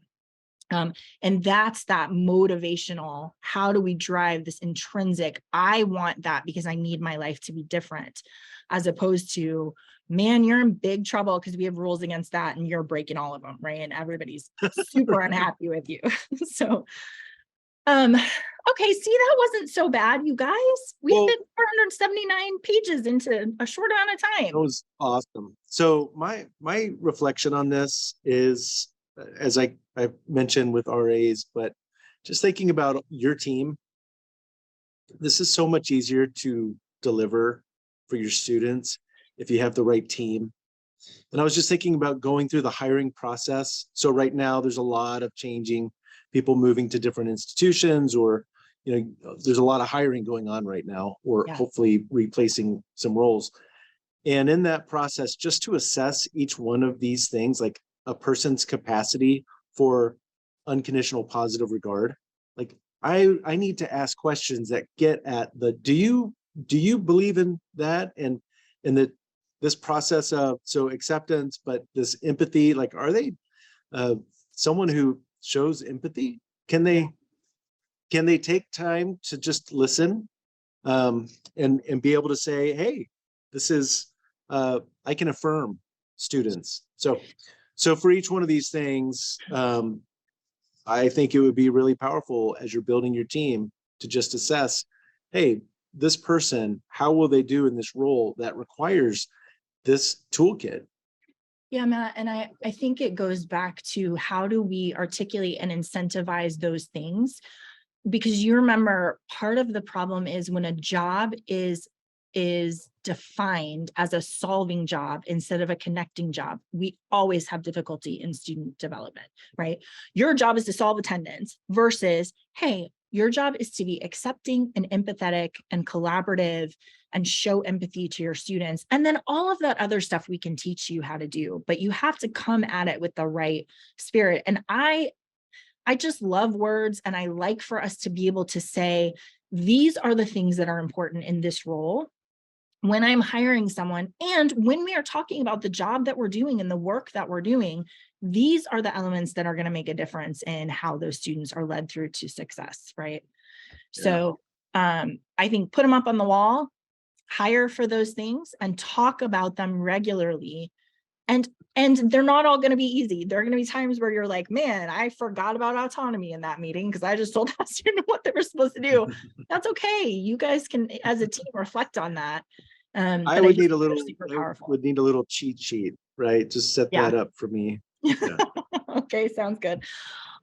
And that's that motivational, how do we drive this intrinsic, I want that because I need my life to be different, as opposed to, man, you're in big trouble because we have rules against that and you're breaking all of them, right? And everybody's super unhappy with you. So, okay, see, that wasn't so bad, you guys. We Well, fit 479 pages into a short amount of that time. was awesome. So my reflection on this is, as I mentioned with RAs, but just thinking about your team, this is so much easier to deliver for your students if you have the right team. And I was just thinking about going through the hiring process. So right now there's a lot of changing, people moving to different institutions, or there's a lot of hiring going on right now, or Yeah. hopefully replacing some roles. And in that process, just to assess each one of these things, like a person's capacity for unconditional positive regard, like I need to ask questions that get at the, do you believe in that? And that this process of, so acceptance, but this empathy, like, are they someone who shows empathy? Can they take time to just listen, and be able to say, hey, this is, I can affirm students. So for each one of these things, I think it would be really powerful as you're building your team to just assess, hey, this person, how will they do in this role that requires this toolkit? Yeah, Matt, and I think it goes back to, how do we articulate and incentivize those things? Because you remember, part of the problem is when a job is defined as a solving job instead of a connecting job, we always have difficulty in student development, right? Your job is to solve attendance versus, hey, your job is to be accepting and empathetic and collaborative and show empathy to your students. And then all of that other stuff we can teach you how to do, but you have to come at it with the right spirit. And I just love words, and I like for us to be able to say, these are the things that are important in this role when I'm hiring someone. And when we are talking about the job that we're doing and the work that we're doing, these are the elements that are going to make a difference in how those students are led through to success, right? Yeah. So I think put them up on the wall, hire for those things, and talk about them regularly. And they're not all going to be easy. There are going to be times where you're like, man, I forgot about autonomy in that meeting because I just told that student what they were supposed to do. That's okay. You guys can, as a team, reflect on that. I But would just need a think they're little, super I powerful. would need a little cheat sheet, right? Just set Yeah. that up for me. Yeah. Okay, sounds good.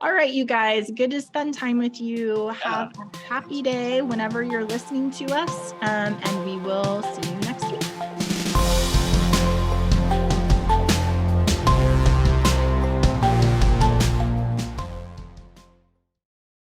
All right, you guys, good to spend time with you. Have a happy day whenever you're listening to us, and we will see you